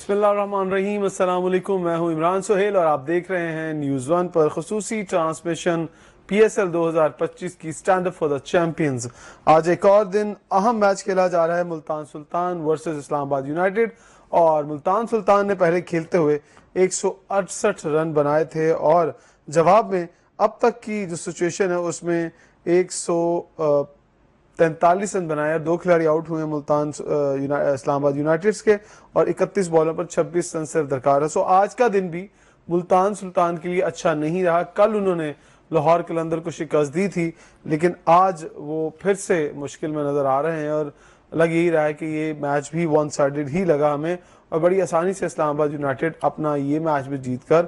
बिस्मिल्लाहिर्रहमानिर्रहीम, अस्सलाम वालेकुम। मैं हूं इमरान सुहेल और आप देख रहे हैं न्यूज़ वन पर खसूसी ट्रांसमिशन PSL 2025 की stand up for the champions. आज एक और दिन अहम मैच खेला जा रहा है, मुल्तान सुल्तान वर्सेस इस्लामाबाद यूनाइटेड। और मुल्तान सुल्तान ने पहले खेलते हुए 168 रन बनाए थे और जवाब में अब तक की जो सिचुएशन है उसमें 143 रन बनाए। दो खिलाड़ी आउट हुए मुल्तान इस्लामाबाद यूनाइटेड्स के और 31 बॉलों पर 26 रन सिर्फ दरकार है। सो आज का दिन भी मुल्तान सुल्तान के लिए अच्छा नहीं रहा। कल उन्होंने लाहौर कलंदर को शिकस्त दी थी, लेकिन आज वो फिर से मुश्किल में नजर आ रहे हैं और लग यही रहा है कि ये मैच भी वन साइडेड ही लगा हमें और बड़ी आसानी से इस्लामाबाद यूनाइटेड अपना ये मैच भी जीतकर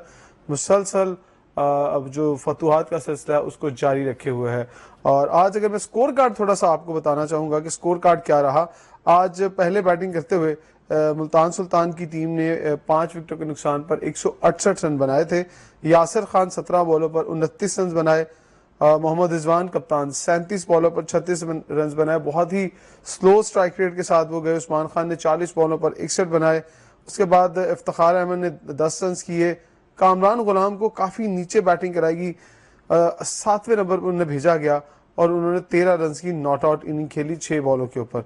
मुसलसल अब जो फतुहात का सिलसिला है उसको जारी रखे हुए है। और आज अगर मैं स्कोर कार्ड थोड़ा सा आपको बताना चाहूँगा कि स्कोर कार्ड क्या रहा। आज पहले बैटिंग करते हुए मुल्तान सुल्तान की टीम ने 5 विकेटों के नुकसान पर 168 रन बनाए थे। यासिर खान 17 बॉलों पर 29 रन बनाए। मोहम्मद रिजवान कप्तान 37 बॉलों पर 36 रन बनाए, बहुत ही स्लो स्ट्राइक रेट के साथ वो गए। उस्मान खान ने 40 बॉलों पर 61 बनाए। उसके बाद इफ्तिखार अहमद ने 10 रन किए। कामरान गुलाम को काफ़ी नीचे बैटिंग कराएगी, 7वें नंबर पर उन्हें भेजा गया और उन्होंने 13 रन की नॉट आउट इनिंग खेली 6 बॉलों के ऊपर।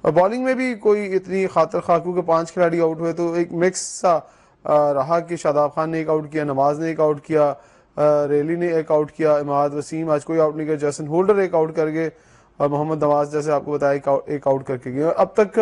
बॉलिंग में भी कोई इतनी खातर खाकू के 5 खिलाड़ी आउट हुए, तो एक मिक्स सा रहा कि शादाब खान ने एक आउट किया, नवाज ने एक आउट किया, रेली ने एक आउट किया, इमाद वसीम आज कोई आउट नहीं किया, जैसन होल्डर एक आउट कर गए और मोहम्मद नवाज जैसे आपको बताया एक आउट करके गए। और अब तक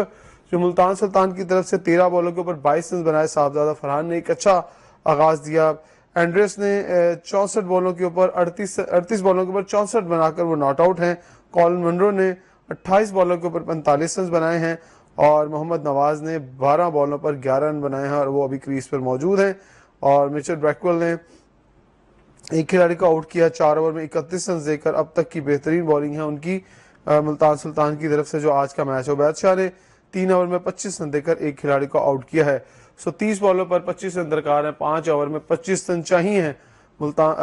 जो मुल्तान सुल्तान की तरफ से 13 बॉलों के ऊपर 22 रन बनाए। साहबजादा फरहान ने एक अच्छा आगाज दिया। एंड्रेस ने 64 बॉलों के ऊपर 38 बॉलों के ऊपर 64 बनाकर वो नॉट आउट हैं। कॉलिन मुनरो ने 28 बॉलों के ऊपर 45 रन बनाए हैं और मोहम्मद नवाज ने 12 बॉलों पर 11 रन बनाए हैं और वो अभी क्रीज पर मौजूद हैं। और मिचेल ब्रैकवेल ने एक खिलाड़ी को आउट किया 4 ओवर में 31 रन देकर। अब तक की बेहतरीन बॉलिंग है उनकी मुल्तान सुल्तान की तरफ से जो आज का मैच है। उबैद शाह ने 3 ओवर में 25 रन देकर एक खिलाड़ी को आउट किया है। सो 30 बॉलों पर 25 रन दरकार है, 5 ओवर में 25 रन चाहिए हैं मुल्तान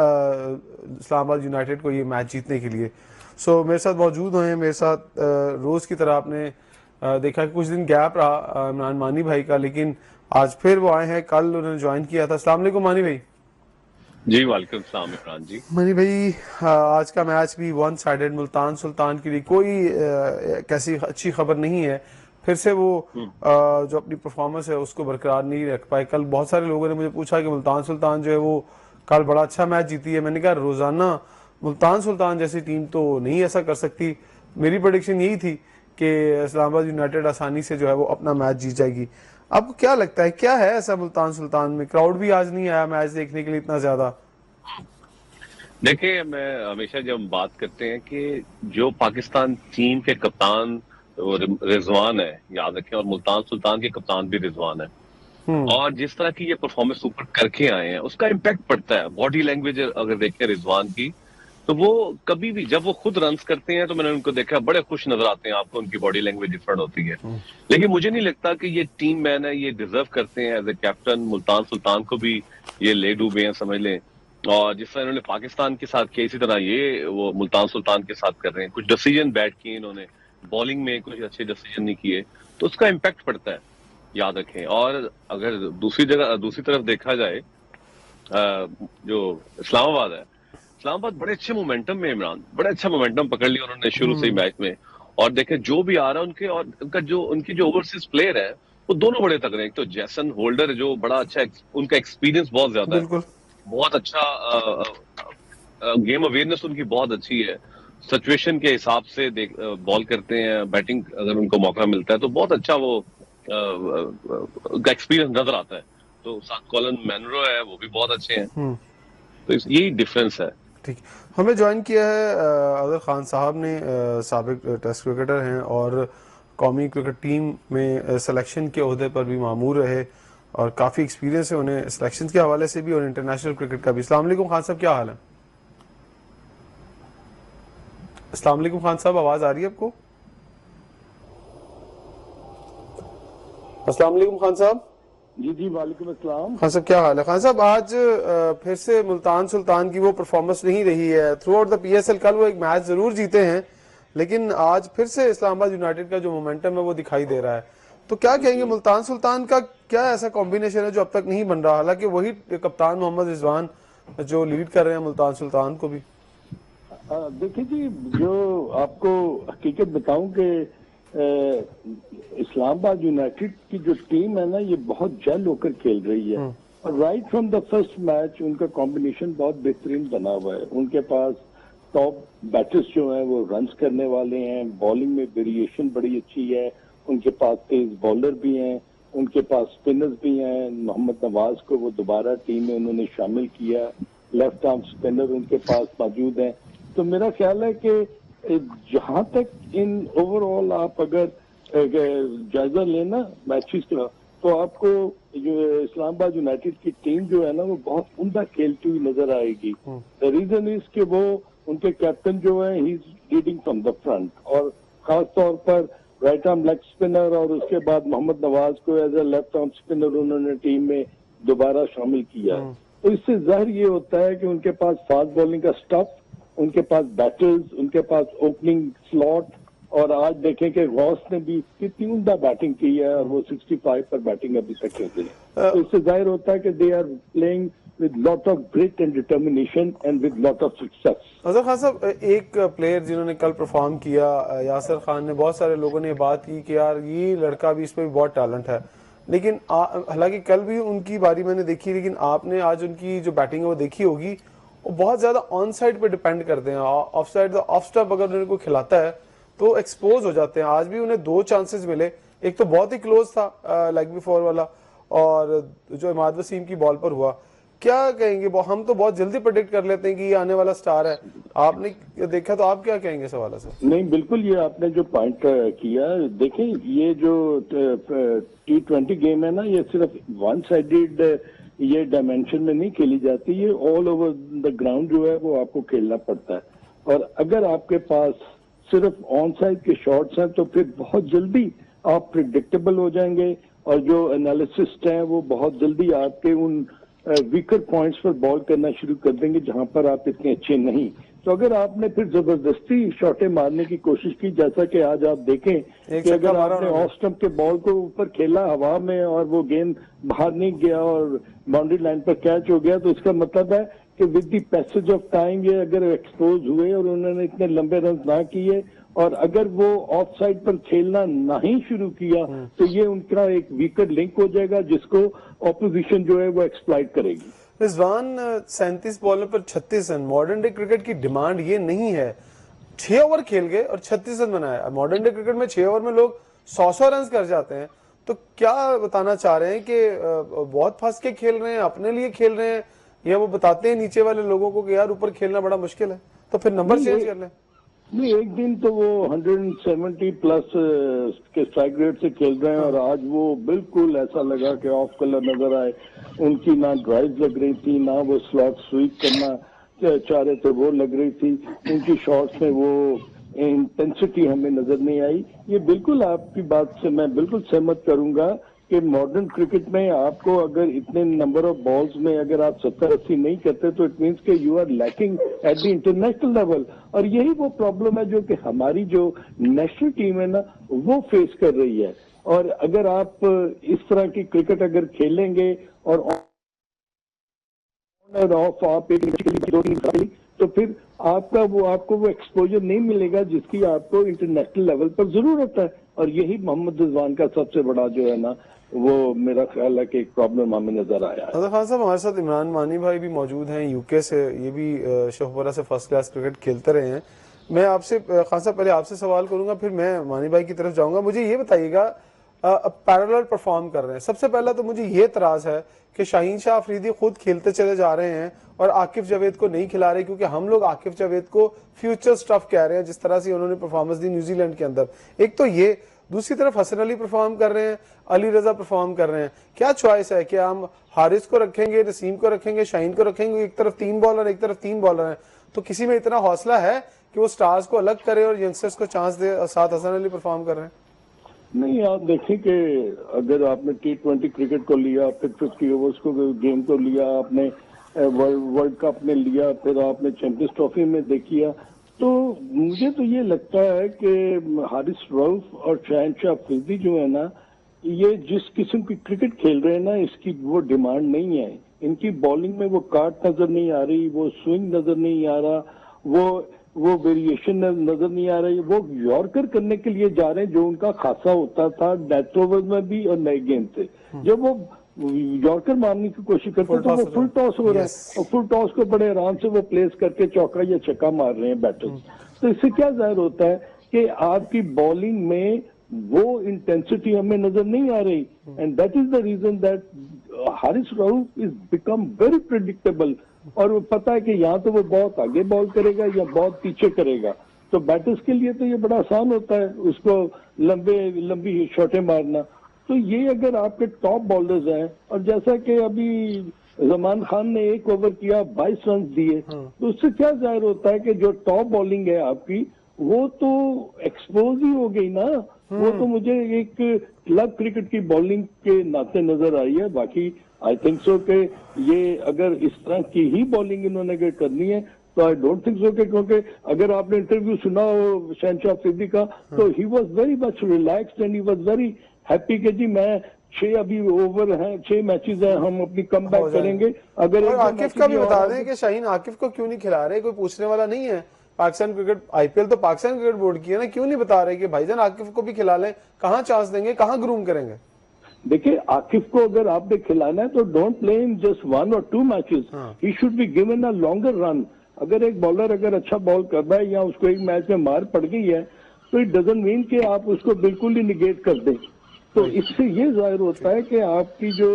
इस्लामाबाद यूनाइटेड को ये मैच जीतने के लिए। सो मेरे साथ मौजूद हैं, मेरे साथ रोज़ की तरह आपने देखा कि कुछ दिन गैप रहा इमरान मानी भाई का, लेकिन आज फिर वो आए हैं। कल उन्होंने ज्वाइन किया था। अस्सलाम वालेकुम मानी भाई। जी वालेकुम सलाम इमरान जी। मनी भाई, आज का मैच भी वन साइडेड मुल्तान सुल्तान के लिए कोई कैसी अच्छी खबर नहीं है। फिर से वो जो अपनी परफॉर्मेंस है उसको बरकरार नहीं रख पाए। कल बहुत सारे लोगों ने मुझे पूछा कि मुल्तान सुल्तान जो है वो कल बड़ा अच्छा मैच जीती है। मैंने कहा रोजाना मुल्तान सुल्तान जैसी टीम तो नहीं ऐसा कर सकती। मेरी प्रेडिक्शन यही थी कि इस्लामाबाद यूनाइटेड आसानी से जो है वो अपना मैच जीत जाएगी। आपको क्या लगता है, क्या है ऐसा मुल्तान सुल्तान में? क्राउड भी आज नहीं आया मैच देखने के लिए इतना ज्यादा। देखिए, मैं हमेशा जब हम बात करते हैं कि जो पाकिस्तान टीम के कप्तान रिजवान है, याद रखें, और मुल्तान सुल्तान के कप्तान भी रिजवान है, और जिस तरह की ये परफॉर्मेंस ऊपर करके आए हैं उसका इम्पैक्ट पड़ता है। बॉडी लैंग्वेज अगर देखें रिजवान की, तो वो कभी भी जब वो खुद रन्स करते हैं तो मैंने उनको देखा बड़े खुश नजर आते हैं, आपको उनकी बॉडी लैंग्वेज डिफरेंट होती है। लेकिन मुझे नहीं लगता कि ये टीम मैन है, ये डिजर्व करते हैं as a captain. Multan Sultan को भी ये ले डूबे हैं, समझ लें। और जिस तरह इन्होंने पाकिस्तान के साथ किया, इसी तरह ये वो मुल्तान सुल्तान के साथ कर रहे हैं। कुछ डिसीजन बैड किए इन्होंने, बॉलिंग में कुछ अच्छे डिसीजन नहीं किए, तो उसका इम्पैक्ट पड़ता है, याद रखें। और अगर दूसरी तरफ देखा जाए, जो इस्लामाबाद है, इस्लामाबाद बड़े अच्छे मोमेंटम में, इमरान, बड़े अच्छा मोमेंटम पकड़ लिया उन्होंने शुरू से ही मैच में। और देखें जो भी आ रहा है उनके, और उनकी जो ओवरसीज प्लेयर है वो दोनों बड़े तगड़े हैं। एक तो जैसन होल्डर जो बड़ा अच्छा, उनका एक्सपीरियंस बहुत ज्यादा है, बिल्कुल बहुत अच्छा गेम अवेयरनेस उनकी बहुत अच्छी है। सिचुएशन के हिसाब से बॉल करते हैं, बैटिंग अगर उनको मौका मिलता है तो बहुत अच्छा वो उनका एक्सपीरियंस नजर आता है। तो साथ कॉलिन मैनरो है, वो भी बहुत अच्छे हैं। तो यही डिफरेंस है। ठीक। हमें ज्वाइन किया है अदर खान साहब ने, साबिक टेस्ट क्रिकेटर हैं और कौमी क्रिकेट टीम में सिलेक्शन के ओहदे पर भी मामूर रहे और काफ़ी एक्सपीरियंस है उन्हें सिलेक्शन के हवाले से भी और इंटरनेशनल क्रिकेट का भी। अस्सलाम वालेकुम खान साहब, क्या हाल है? अस्सलाम वालेकुम खान साहब, आवाज़ आ रही है आपको? अस्सलाम वालेकुम खान साहब। जी वालेकुम अस्सलाम। खान साहब क्या हाल है? खान साहब आज फिर से मुल्तान सुल्तान की वो परफॉर्मेंस नहीं रही है थ्रू आउट द PSL। कल वो एक मैच जरूर जीते हैं, लेकिन आज फिर से इस्लामाबाद यूनाइटेड का जो मोमेंटम है वो दिखाई दे रहा है। तो क्या कहेंगे मुल्तान सुल्तान का क्या ऐसा कॉम्बिनेशन है जो अब तक नहीं बन रहा, हालांकि वही कप्तान मोहम्मद रिजवान जो लीड कर रहे हैं मुल्तान सुल्तान को भी। देखिए जी, जो आपको हकीकत बताऊं कि इस्लामाबाद यूनाइटेड की जो टीम है ना, ये बहुत जल होकर खेल रही है। और right from the first match उनका कॉम्बिनेशन बहुत बेहतरीन बना हुआ है। उनके पास टॉप बैटर्स जो हैं वो रन्स करने वाले हैं, बॉलिंग में वेरिएशन बड़ी अच्छी है, उनके पास तेज बॉलर भी हैं, उनके पास स्पिनर्स भी हैं। मोहम्मद नवाज को वो दोबारा टीम में उन्होंने शामिल किया, लेफ्ट आर्म स्पिनर उनके पास मौजूद हैं। तो मेरा ख्याल है कि जहां तक इन ओवरऑल आप अगर जायजा लेना मैचेस का, तो आपको जो इस्लामाबाद यूनाइटेड की टीम जो है ना, वो बहुत उम्दा खेलती हुई नजर आएगी। द रीजन इज कि वो उनके कैप्टन जो है he is leading from the front, और खास तौर पर राइट आर्म लेग स्पिनर और उसके बाद मोहम्मद नवाज को as a left arm spinner उन्होंने टीम में दोबारा शामिल किया। तो इससे जाहिर ये होता है कि उनके पास फास्ट बॉलिंग का स्टफ, उनके पास बैटर्स, उनके पास ओपनिंग स्लॉट। और आज देखें कि गौस ने भी कितनी उम्दा बैटिंग की है और वो 65 पर बैटिंग अभी तक खेल रही है। तो इससे जाहिर होता है कि they are playing with lot of grit and determination and with lot of success. Azhar Khan साहब, एक प्लेयर जिन्होंने कल परफॉर्म किया, यासिर खान ने, बहुत सारे लोगों ने बात की कि यार ये लड़का भी, इसमें भी बहुत टैलेंट है, लेकिन हालांकि कल भी उनकी बारी मैंने देखी, लेकिन आपने आज उनकी जो बैटिंग है वो देखी होगी, वो बहुत ज्यादा ऑन साइड पे डिपेंड करते हैं। ऑफ साइड ऑफ स्टंप अगर उनको खिलाता है तो एक्सपोज हो जाते हैं। आज भी उन्हें 2 चांसेस मिले, एक तो बहुत ही क्लोज था लेग बिफोर वाला, और जो इमाद वसीम की बॉल पर हुआ। क्या कहेंगे, हम तो बहुत जल्दी प्रेडिक्ट कर लेते हैं कि ये आने वाला स्टार है, आपने देखा तो आप क्या कहेंगे इस हवाले से? नहीं, बिल्कुल, ये आपने जो पॉइंट किया, देखें ये जो T20 गेम है ना, ये सिर्फ वन साइडेड ये डायमेंशन में नहीं खेली जाती, ये ऑल ओवर द ग्राउंड जो है वो आपको खेलना पड़ता है। और अगर आपके पास सिर्फ ऑन साइड के शॉट्स हैं तो फिर बहुत जल्दी आप प्रिडिक्टेबल हो जाएंगे, और जो एनालिसिस्ट हैं वो बहुत जल्दी आपके उन वीकर पॉइंट्स पर बॉल करना शुरू कर देंगे जहां पर आप इतने अच्छे नहीं। तो अगर आपने फिर जबरदस्ती शॉटें मारने की कोशिश की, जैसा कि आज आप देखें कि अगर आपने ऑफ स्टंप के बॉल को ऊपर खेला हवा में और वो गेंद बाहर नहीं गया और बाउंड्री लाइन पर कैच हो गया, तो इसका मतलब है कि with the passage of time ये अगर एक्सपोज हुए और उन्होंने इतने लंबे रन ना किए, और अगर वो ऑफ साइड पर खेलना नहीं शुरू किया, तो ये उनका एक वीकर लिंक हो जाएगा जिसको ऑपोजिशन जो है वो एक्सप्लॉइट करेगी। रिजवान 37 बॉलों पर 36 रन, मॉडर्न डे क्रिकेट की डिमांड ये नहीं है। 6 ओवर खेल गए और 36 रन बनाया। मॉडर्न डे क्रिकेट में 6 ओवर में लोग 100 रन कर जाते हैं। तो क्या बताना चाह रहे हैं कि बहुत फंस के खेल रहे हैं, अपने लिए खेल रहे हैं, या वो बताते हैं नीचे वाले लोगों को कि यार ऊपर खेलना बड़ा मुश्किल है, तो फिर नंबर चेंज कर लें? नहीं, एक दिन तो वो 170 प्लस के स्ट्राइक रेट से खेल रहे हैं, और आज वो बिल्कुल ऐसा लगा कि ऑफ कलर नजर आए। उनकी ना ड्राइव लग रही थी, ना वो स्लॉट स्वीप करना चाह रहे थे वो लग रही थी। उनकी शॉट्स में वो इंटेंसिटी हमें नजर नहीं आई। ये बिल्कुल आपकी बात से मैं बिल्कुल सहमत करूंगा कि मॉडर्न क्रिकेट में आपको अगर इतने नंबर ऑफ बॉल्स में अगर आप 70-80 नहीं करते, तो इट मीन्स कि you are lacking at the international level. और यही वो प्रॉब्लम है जो कि हमारी जो नेशनल टीम है ना, वो फेस कर रही है। और अगर आप इस तरह की क्रिकेट अगर खेलेंगे और ऑफ आप एक 2-3 तो फिर आपको वो एक्सपोजर नहीं मिलेगा जिसकी आपको इंटरनेशनल लेवल पर जरूरत है। और यही मोहम्मद रिजवान का सबसे बड़ा जो है ना, वो मेरा ख्याल है कि एक प्रॉब्लम हमें नजर आया है। खान साहब, हमारे साथ इमरान मानी भाई भी मौजूद हैं यूके से, ये भी शोहपुरा से फर्स्ट क्लास क्रिकेट खेलते रहे हैं। मैं आपसे खान साहब पहले आपसे सवाल करूंगा, फिर मैं मानी भाई की तरफ जाऊंगा। मुझे ये बताइएगा, पैरेलल परफॉर्म कर रहे हैं। सबसे पहला तो मुझे ये एतराज है कि शाहीन शाह अफरीदी खुद खेलते चले जा रहे हैं और आकिफ जावेद को नहीं खिला रहे, क्योंकि हम लोग आकिफ जावेद को फ्यूचर स्टफ कह रहे हैं जिस तरह से उन्होंने परफॉर्मेंस दी न्यूजीलैंड के अंदर। एक तो ये, दूसरी तरफ हसन अली परफॉर्म कर रहे हैं, अली रजा परफॉर्म कर रहे हैं। क्या चॉइस है कि हम हारिस को रखेंगे, नसीम को रखेंगे, शाहीन को रखेंगे? एक तरफ 3 बॉलर, एक तरफ 3 बॉलर हैं, तो किसी में इतना हौसला है कि वो स्टार्स को अलग करे और यंगस्टर्स को चांस दे? और साथ हसन अली परफॉर्म कर रहे हैं। नहीं, आप देखें कि अगर आपने T20 क्रिकेट को लिया, फिर 50 ओवर्स को गेम को लिया, आपने वर्ल्ड कप में लिया, फिर आपने चैंपियंस ट्रॉफी में देखिया, तो मुझे तो ये लगता है कि हारिस रऊफ और शाहीन शाह अफरीदी जो है ना, ये जिस किस्म की क्रिकेट खेल रहे हैं ना, इसकी वो डिमांड नहीं है। इनकी बॉलिंग में वो काट नजर नहीं आ रही, वो स्विंग नजर नहीं आ रहा, वो वेरिएशन नजर नहीं आ रही। वो यॉर्कर करने के लिए जा रहे हैं, जो उनका खासा होता था डेथ ओवर में भी और नए गेंद से। जब वो यॉर्कर मारने की कोशिश करते तो वो फुल टॉस हो रहा है, और फुल टॉस को बड़े आराम से वो प्लेस करके चौका या छक्का मार रहे हैं बैटर्स। तो इससे क्या जाहिर होता है कि आपकी बॉलिंग में वो इंटेंसिटी हमें नजर नहीं आ रही, and that is the reason that Haris Rauf is become very predictable. और वो पता है कि यहाँ तो वो बहुत आगे बॉल करेगा या बहुत पीछे करेगा, तो बैटर्स के लिए तो ये बड़ा आसान होता है उसको लंबी शॉटें मारना। तो ये अगर आपके टॉप बॉलर्स हैं, और जैसा कि अभी जमान खान ने 1 ओवर किया 22 रन दिए, तो उससे क्या जाहिर होता है कि जो टॉप बॉलिंग है आपकी वो तो एक्सपोज ही हो गई ना। वो तो मुझे एक क्लब क्रिकेट की बॉलिंग के नाते नजर आई है। बाकी आई थिंक सो कि ये अगर इस तरह की ही बॉलिंग इन्होंने अगर करनी है तो आई डोंट थिंक सो कि, क्योंकि अगर आपने इंटरव्यू सुना हो शहनशाह अफरीदी का, तो he was very much relaxed and he was very happy कि जी मैं 6 अभी ओवर हैं, 6 मैचेस हैं, हम अपनी कम बैक करेंगे। अगर आकिफ का भी बता दें कि शाहीन आकिफ को क्यों नहीं खिला रहे, कोई पूछने वाला नहीं है। पाकिस्तान क्रिकेट आईपीएल तो पाकिस्तान क्रिकेट बोर्ड की है ना, क्यों नहीं बता रहे कि भाईजान आकिफ को भी खिला लें? कहाँ चांस देंगे, कहाँ ग्रूम करेंगे? देखिए, आकिफ को अगर आपने खिलाना है तो डोंट प्ले इन जस्ट 1 और 2 matches, he should be given a longer run. अगर एक बॉलर अगर अच्छा बॉल कर रहा है या उसको एक मैच में मार पड़ गई है, तो इट डजंट मीन कि आप उसको बिल्कुल ही निगेट कर दें। तो इससे ये जाहिर होता है कि आपकी जो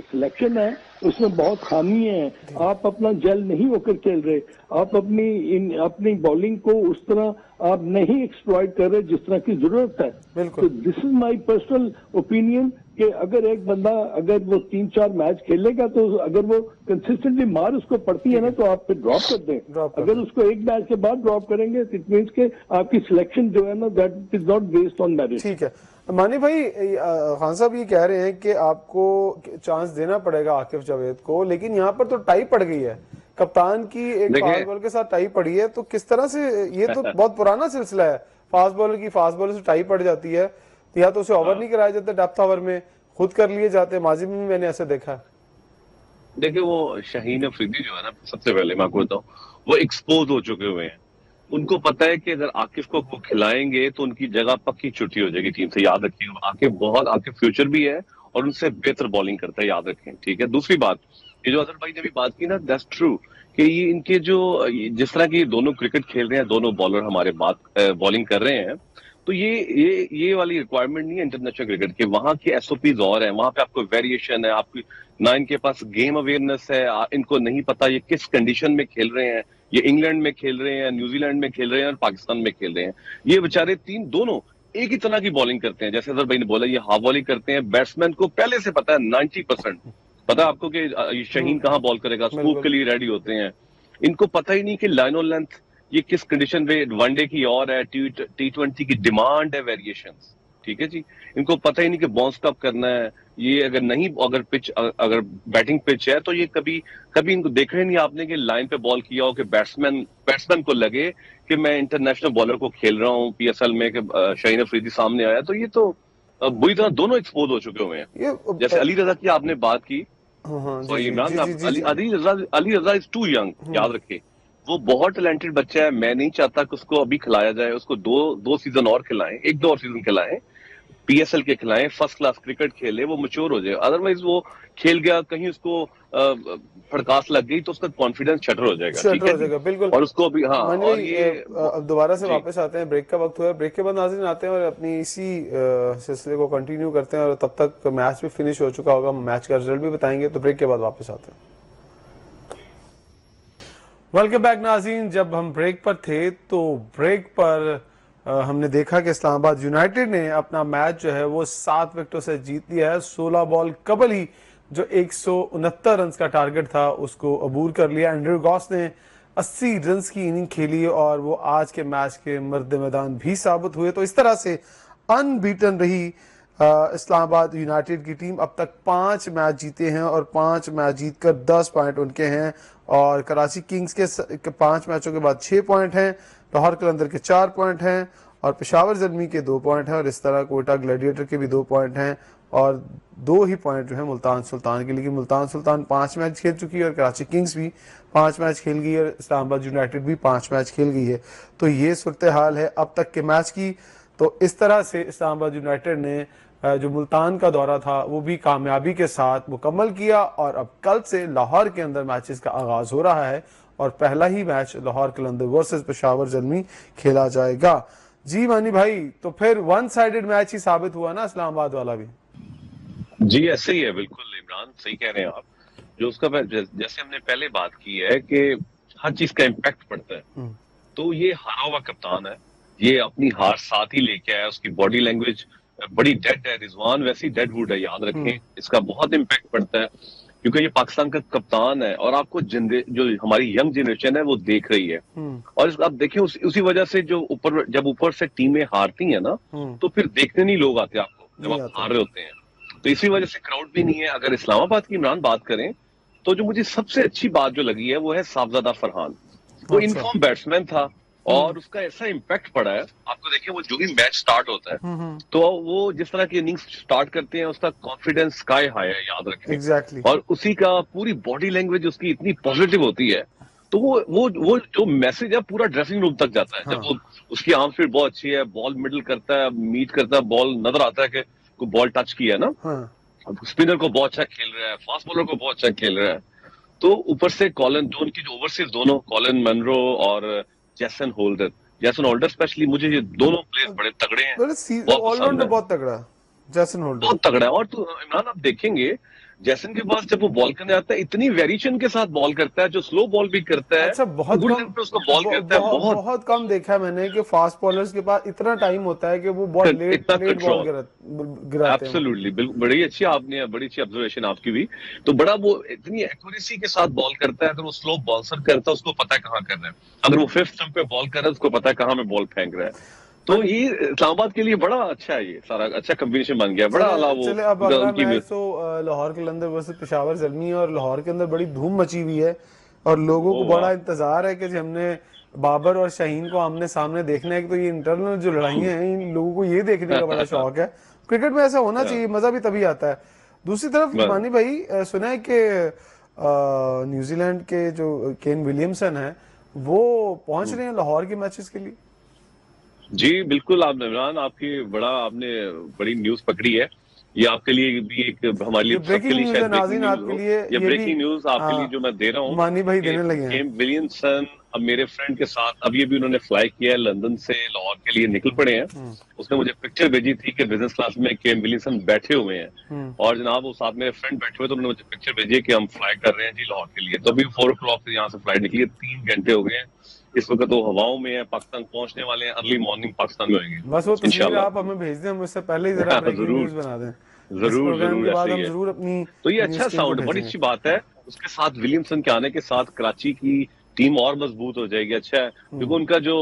सिलेक्शन है उसमें बहुत खामी है। आप अपना जेल नहीं होकर खेल रहे, आप अपनी बॉलिंग को उस तरह आप नहीं एक्सप्लॉइट कर रहे जिस तरह की जरूरत है। तो this is my personal opinion कि अगर एक बंदा अगर वो 3-4 मैच खेलेगा, तो अगर वो कंसिस्टेंटली मार उसको पड़ती है ना, तो आप फिर ड्रॉप कर दें। अगर उसको एक मैच के बाद ड्रॉप करेंगे, इट मीन्स के आपकी सिलेक्शन जो है ना, that is not based on merit. ठीक है मानी भाई, खान साहब ये कह रहे हैं कि आपको चांस देना पड़ेगा आकिफ जावेद को, लेकिन यहाँ पर तो टाई पड़ गई है, कप्तान की एक फास्ट बॉलर के साथ टाई पड़ी है। तो किस तरह से, ये तो बहुत पुराना सिलसिला है, फास्ट बॉलर से टाई पड़ जाती है, या तो उसे ओवर नहीं कराया जाता, डेप्थ ओवर में खुद कर लिए जाते, माजी में मैंने ऐसे देखा है। देखिए, वो शाहीन अफरीदी जो है ना, सबसे पहले मैं आपको बताऊं, वो एक्सपोज हो चुके हुए हैं। उनको पता है कि अगर आकिफ को वो खिलाएंगे तो उनकी जगह पक्की छुट्टी हो जाएगी टीम से। याद रखिए, आकिफ फ्यूचर भी है और उनसे बेहतर बॉलिंग करता है, याद रखें। ठीक है, दूसरी बात, ये जो अजहर भाई ने भी बात की ना, दैट्स ट्रू कि ये इनके जो जिस तरह की दोनों क्रिकेट खेल रहे हैं, दोनों बॉलर हमारे बॉलिंग कर रहे हैं, तो ये वाली रिक्वायरमेंट नहीं है इंटरनेशनल क्रिकेट के। वहां के एसओपीज और है, वहां पे आपको वेरिएशन है, आपकी ना इनके पास गेम अवेयरनेस है, इनको नहीं पता ये किस कंडीशन में खेल रहे हैं, ये इंग्लैंड में खेल रहे हैं, न्यूजीलैंड में खेल रहे हैं और पाकिस्तान में खेल रहे हैं। ये बेचारे दोनों एक ही तरह की बॉलिंग करते हैं। जैसे अजहर भाई ने बोला, ये हाफ बॉलिंग करते हैं। बैट्समैन को पहले से पता है 90% पता है आपको कि शाहीन कहाँ बॉल करेगा, स्कूप के लिए रेडी होते हैं। इनको पता ही नहीं कि लाइन और लेंथ ये किस कंडीशन पे, वनडे की और है, T20 की डिमांड है वेरिएशंस। ठीक है जी, इनको पता ही नहीं कि बाउंस कब करना है। ये अगर बैटिंग पिच है तो ये कभी इनको देखा ही नहीं आपने कि लाइन पे बॉल किया हो कि बैट्समैन को लगे कि मैं इंटरनेशनल बॉलर को खेल रहा हूँ पीएसएल में, कि शाहीन अफरीदी सामने आया। तो ये तो बुरी तरह दोनों एक्सपोज हो चुके हुए हैं। जैसे अली रजा की आपने बात की, अली रजा इज टू यंग, याद रखिए। वो बहुत टैलेंटेड बच्चा है, मैं नहीं चाहता कि उसको अभी खिलाया जाए। उसको दो सीजन और खिलाएं, 1-2 और सीजन खिलाएं, पीएसएल के खिलाएं, फर्स्ट क्लास क्रिकेट खेले, वो मैच्योर हो जाए। अदरवाइज वो खेल गया, कहीं उसको फड़कास लग गई तो उसका कॉन्फिडेंस शटर हो जाएगा। बिल्कुल। और उसको भी और ये अब दोबारा से वापस आते हैं, ब्रेक का वक्त हुआ है, ब्रेक के बाद नाज़रीन आते हैं और अपनी इसी सिलसिले को कंटिन्यू करते हैं। और तब तक मैच भी फिनिश हो चुका होगा, मैच का रिजल्ट भी बताएंगे। तो ब्रेक के बाद वापस आते हैं। वेलकम बैक नाज़रीन। जब हम ब्रेक पर थे तो ब्रेक पर हमने देखा कि इस्लामाबाद यूनाइटेड ने अपना मैच जो है वो 7 विकेटों से जीत लिया है। 16 बॉल कबल ही जो 169 रन का टारगेट था उसको अबूर कर लिया। एंड्रयू गॉस ने 80 रन की इनिंग खेली और वो आज के मैच के मर्द मैदान भी साबित हुए। तो इस तरह से अनबीटन रही इस्लामाबाद यूनाइटेड की टीम। अब तक 5 मैच जीते हैं और 5 मैच जीतकर 10 पॉइंट उनके हैं। और कराची किंग्स के 5 मैचों के बाद 6 पॉइंट हैं, लाहौर कलंदर के 4 पॉइंट हैं और पेशावर ज़ल्मी के 2 पॉइंट हैं। और इस तरह कोयटा ग्लैडिएटर के भी 2 पॉइंट हैं। और 2 ही पॉइंट जो है मुल्तान सुल्तान के लिए, कि मुल्तान सुल्तान 5 मैच खेल चुकी है और कराची किंग्स भी 5 मैच खेल गई है और इस्लामाबाद यूनाइटेड भी 5 मैच खेल गई है। तो ये सूरत हाल है अब तक के मैच की। तो इस तरह से इस्लामाबाद यूनाइटेड ने जो मुल्तान का दौरा था वो भी कामयाबी के साथ मुकम्मल किया और अब कल से लाहौर के अंदर मैचेस का आगाज हो रहा है और पहला ही मैच लाहौर कलंदर वर्सेस पेशावर ज़ल्मी खेला जाएगा। जी मानी भाई, तो फिर वन साइडेड मैच ही साबित हुआ ना इस्लामाबाद वाला भी? जी ऐसे ही है, बिल्कुल इमरान सही कह रहे हैं आप। जो उसका जैसे हमने पहले बात की है कि हर चीज का इम्पैक्ट पड़ता है, तो ये हारा हुआ कप्तान है, ये अपनी हार साथ ही लेके आया। उसकी बॉडी लैंग्वेज बड़ी डेड है, रिजवान वैसी डेड वुड है, याद रखें। इसका बहुत इम्पैक्ट पड़ता है क्योंकि ये पाकिस्तान का कप्तान है और आपको जो हमारी यंग जनरेशन है वो देख रही है। और आप देखिए उसी वजह से जो जब ऊपर से टीमें हारती हैं ना, तो फिर देखने नहीं लोग आते आपको जब आप हार रहे होते हैं। तो इसी वजह से क्राउड भी नहीं है। अगर इस्लामाबाद की इमरान बात करें तो जो मुझे सबसे अच्छी बात जो लगी है वो है साफजादा फरहान। वो इनफॉर्म बैट्समैन था और उसका ऐसा इम्पैक्ट पड़ा है। आपको देखिए वो जो भी मैच स्टार्ट होता है तो वो जिस तरह की इनिंग्स स्टार्ट करते हैं उसका कॉन्फिडेंस स्काई हाई है, याद रखें। Exactly. और उसी का पूरी बॉडी लैंग्वेज उसकी इतनी पॉजिटिव होती है, तो वो जो मैसेज है पूरा ड्रेसिंग रूम तक जाता है। जब वो उसकी आर्म स्पीड बहुत अच्छी है, बॉल मिडल करता है, मीट करता है, बॉल नजर आता है कि को बॉल टच किया है ना, स्पिनर को बहुत अच्छा खेल रहा है, फास्ट बॉलर को बहुत अच्छा खेल रहा है। तो ऊपर से कॉलिन, जो उनकी जो ओवरसीज दोनों कॉलिन मनरो और जैसन होल्डर स्पेशली, मुझे ये दोनों प्लेयर्स बड़े तगड़े हैं, ऑलराउंडर बहुत तगड़ा है जैसन होल्डर, बहुत तगड़ा है। और तो इमरान आप देखेंगे जैसन के पास जब वो बॉल करने आता है इतनी वेरिएशन के साथ बॉल करता है, जो स्लो बॉल भी करता है। अच्छा, बहुत गुड कम लेंथ पे उसको बॉल करता है। बहुत कम देखा है मैंने कि फास्ट बॉलर्स के पास इतना टाइम होता है कि वो बहुत लेट बॉल गिराते हैं। एब्सोल्युटली, बिल्कुल, बड़ी अच्छी ऑब्जर्वेशन आपकी भी। तो बड़ा वो इतनी एक्यूरेसी के साथ बॉल करता है। अगर वो स्लो बॉलर करता है उसको पता है कहाँ करना है, अगर वो फिफ्थ स्टंप पे बॉल कर रहा है उसको पता है कहाँ में बॉल फेंक रहा है। तो ये इस्लामाबाद के लिए बड़ा अच्छा है, ये सारा अच्छा कॉम्बिनेशन बन गया, बड़ा अला वो। चले अब अगला मैच तो लाहौर कलंदर वर्सेस पेशावर ज़ल्मी, और लाहौर के अंदर बड़ी धूम मची हुई है और लोगों को बड़ा इंतजार है कि हमने बाबर और शाहीन को आमने सामने देखना है। कि तो ये इंटरनल जो लड़ाइयां हैं, इन लोगों को ये देखने का बड़ा शौक है। क्रिकेट में ऐसा होना चाहिए, मजा भी तभी आता है। दूसरी तरफ मानी भाई, सुना है कि न्यूजीलैंड के जो केन विलियमसन है वो पहुंच रहे हैं लाहौर के मैचेस के लिए। जी बिल्कुल, आप इमरान आपने बड़ी न्यूज पकड़ी है। ये आपके लिए भी एक, हमारे लिए सबके लिए शायद ब्रेकिंग न्यूज आपके लिए जो मैं दे रहा हूँ। मानी भाई देने लगे हैं। केन विलियमसन अब मेरे फ्रेंड के साथ अभी उन्होंने फ्लाई किया है, लंदन से लाहौर के लिए निकल पड़े हैं। उसने मुझे पिक्चर भेजी थी कि बिजनेस क्लास में केन विलियमसन बैठे हुए हैं और जनाब वो साथ में फ्रेंड बैठे हुए, तो उन्होंने मुझे पिक्चर भेजी कि हम फ्लाई कर रहे हैं जी लाहौर के लिए। तो अभी 4 o'clock से यहाँ से फ्लाइट निकली है, 3 घंटे हो गए हैं। इस वक्त तो हवाओं में है, पाकिस्तान पहुंचने वाले हैं, अर्ली मॉर्निंग पाकिस्तान में होंगे। बस वो तस्वीर आप हमें भेज दें, हम उससे पहले ही जरा ब्रेकिंग न्यूज बना दें। जरूर बाद हम जरूर अपनी। तो ये अच्छा साउंड, बड़ी अच्छी बात है। उसके साथ विलियमसन के आने के साथ कराची की टीम और मजबूत हो जाएगी। अच्छा है क्योंकि उनका जो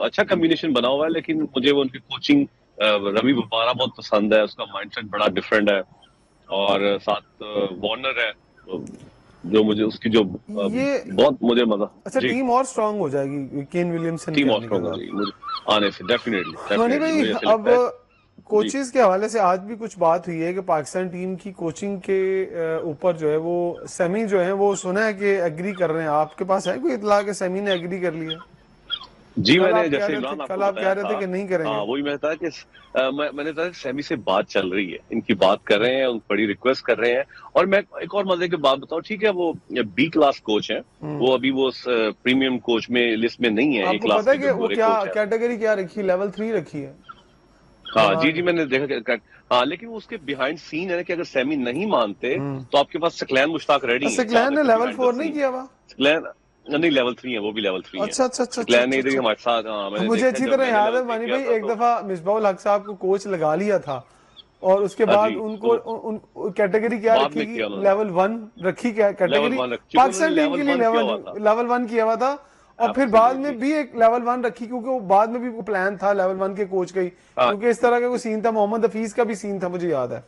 अच्छा कॉम्बिनेशन बना हुआ है, लेकिन मुझे वो उनकी कोचिंग रवि बुपारा बहुत पसंद है। उसका माइंडसेट बड़ा डिफरेंट है और साथ वार्नर है जो मुझे उसकी जो बहुत मुझे मजा। अच्छा, टीम और स्ट्रांग हो जाएगी केन विलियमसन टीम और स्ट्रांग हो जाएगी मुझे आने से, डेफिनेटली। अब कोचेस के हवाले से आज भी कुछ बात हुई है कि पाकिस्तान टीम की कोचिंग के ऊपर जो है वो सेमी जो है वो सुना है कि एग्री कर रहे हैं। आपके पास है कोई इतला कि सेमी ने एग्री कर लिया? जी मैंने जैसे इमरान कल आप कह रहे थे कि नहीं करेंगे। वही मैं था कि मैंने कहा सेमी से बात चल रही है, इनकी बात कर रहे हैं, बड़ी रिक्वेस्ट कर रहे हैं। और मैं एक और मजे की बात बताऊं, ठीक है वो बी क्लास कोच है, वो अभी वो प्रीमियम कोच में लिस्ट में नहीं है। आपको पता है कि वो क्या कैटेगरी क्या रखी, लेवल 3 रखी है। हाँ जी मैंने देखा। हाँ लेकिन वो उसके बिहाइंड सीन है कि अगर सेमी नहीं मानते तो आपके पास सकलैन मुश्ताक रेडी है। सकलैन ने लेवल 4 नहीं किया हुआ? सकलैन नहीं, लेवल 3 है, वो भी लेवल 3 है। अच्छा नहीं देखिए हमारे साथ। हाँ मुझे अच्छी तरह याद है मानी भाई, एक दफा मिसबाउल हक साहब को कोच लगा लिया था और उसके बाद उनको कैटेगरी क्या रखी, लेवल 1 रखी। क्या कैटेगरी पाकिस्तान टीम के लिए लेवल 1 किया हुआ था और फिर बाद में भी एक लेवल 1 रखी, क्योंकि वो बाद में भी प्लान था लेवल 1 के कोच का ही, क्योंकि इस तरह का कोई सीन था। मोहम्मद हफीज का भी सीन था, मुझे याद है।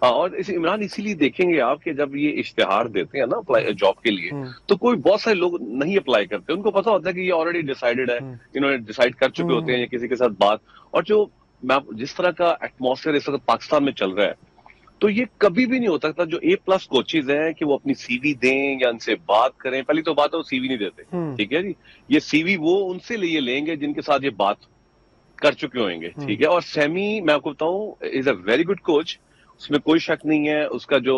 और इमरान इसीलिए देखेंगे आप कि जब ये इश्तिहार देते हैं ना अप्लाई जॉब के लिए, तो कोई बहुत सारे लोग नहीं अप्लाई करते। उनको पता होता है कि ये ऑलरेडी डिसाइडेड है, इन्होंने डिसाइड कर चुके होते हैं किसी के साथ बात। और जो जिस तरह का एटमॉस्फेयर इस वक्त पाकिस्तान में चल रहा है, तो ये कभी भी नहीं हो सकता जो A+ कोचेज हैं कि वो अपनी सीवी दें या उनसे बात करें। पहली तो बात है वो सीवी नहीं देते, ठीक है जी। ये सीवी वो उनसे लिए लेंगे जिनके साथ ये बात कर चुके होंगे, ठीक है। और सैमी, मैं आपको बताऊं, is a very good coach, उसमें कोई शक नहीं है। उसका जो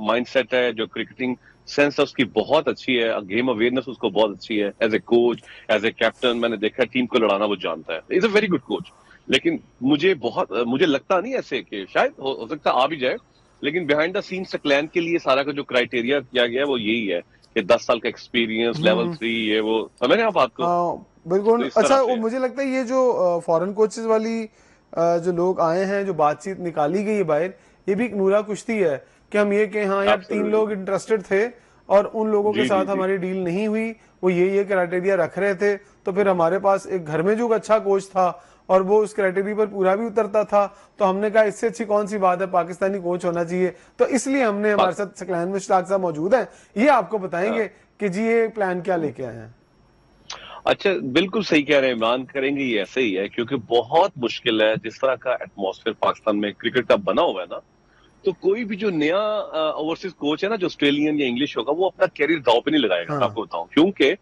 माइंडसेट है, जो क्रिकेटिंग सेंस है उसकी बहुत अच्छी है, गेम अवेयरनेस उसको बहुत अच्छी है। As a coach, as a captain, मैंने देखा टीम को लड़ाना वो जानता है। Is a very good coach. लेकिन मुझे लगता नहीं ऐसे कि शायद हो सकता आ भी जाए, लेकिन बिहाइंड द सीन सकलैन के लिए सारा का जो क्राइटेरिया किया गया है वो यही है कि 10 साल का एक्सपीरियंस, लेवल 3, ये वो, समझ रहे हैं आप बात को? हाँ तो बिल्कुल। इस अच्छा, तरह वो से मुझे लगता है ये जो फॉरेन कोचेस वाली जो लोग आए हैं, जो बातचीत निकाली गई है बाहर, ये भी एक नूरा कुश्ती है कि हम ये कहें हाँ यार 3 लोग एब्सोल्युटली। इंटरेस्टेड थे और उन लोगों के जी जी साथ जी। हमारी डील नहीं हुई, वो ये क्राइटेरिया रख रहे थे, तो फिर हमारे पास एक घर में जो अच्छा कोच था और वो उस क्राइटेरिया पर पूरा भी उतरता था, तो हमने कहा इससे अच्छी कौन सी बात है, पाकिस्तानी कोच होना चाहिए। तो इसलिए हमने, हमारे पाक- साथ सकलैन मुश्ताक साहब मौजूद हैं, ये आपको बताएंगे हाँ। कि जी ये प्लान क्या लेके आए हैं। अच्छा, बिल्कुल सही कह रहे हैं इमरान, करेंगे ये ऐसे ही है, क्योंकि बहुत मुश्किल है जिस तरह का एटमॉस्फेयर पाकिस्तान में क्रिकेट का बना हुआ है ना। तो कोई भी जो नया ओवरसीज कोच है ना, जो ऑस्ट्रेलियन या इंग्लिश होगा, वो अपना कैरियर दांव पे नहीं लगाएगा, मैं हाँ, आपको बताऊं, क्योंकि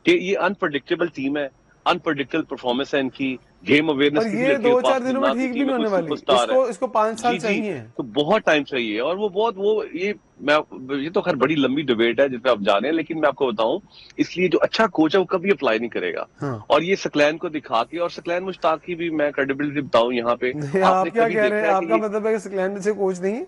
कि ये अनप्रडिक्टेबल टीम है, अनप्रडिक्टेबल परफॉर्मेंस है इनकी। गेम अवेयरनेस और किसी ये लड़के के दो चार पास नहीं, दिनों में ना तो ठीक भी टीम में नहीं कोई होने वाली, सुपरस्टार है। इसको 5 साल जी जी। चाहिए। तो बहुत टाइम चाहिए, और वो बहुत वो मैं ये तो खैर बड़ी लंबी डिबेट है जिसपे आप जाने हैं, लेकिन मैं आपको बताऊं, इसलिए जो अच्छा कोच है वो कभी अप्लाई नहीं करेगा। हाँ और ये सकलैन को दिखा के, और सकलैन मुश्ताक की भी मैं क्रेडिबिलिटी बताऊं यहाँ पे, आपने आप क्या कभी कह रहे हैं, देखा है कि आपका ये, मतलब है कि सकलैन से कोच नहीं है?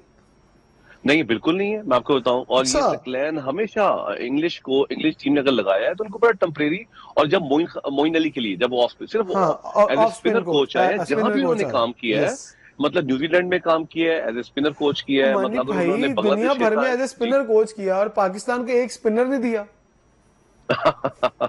नहीं बिल्कुल नहीं है, मैं आपको बताऊं। और ये अच्छा। सकलैन हमेशा इंग्लिश टीम ने अगर लगाया है तो उनको बड़ा टेम्परेरी। और जब मोइन अली के लिए, जब वो सिर्फ हाँ, as a off spin spinner coach, coach आए हैं, जहां स्पिनर भी कोच उन्होंने आए। काम किया है, यस। मतलब न्यूजीलैंड में काम किया है, एज ए स्पिनर कोच किया है, मतलब मानिक अगर उन्होंने भाई दुनिया बांग्लादेश के भर में साथ, एज ए जी। स्पिनर कोच किया और पाकिस्तान को एक स्पिनर नहीं दिया।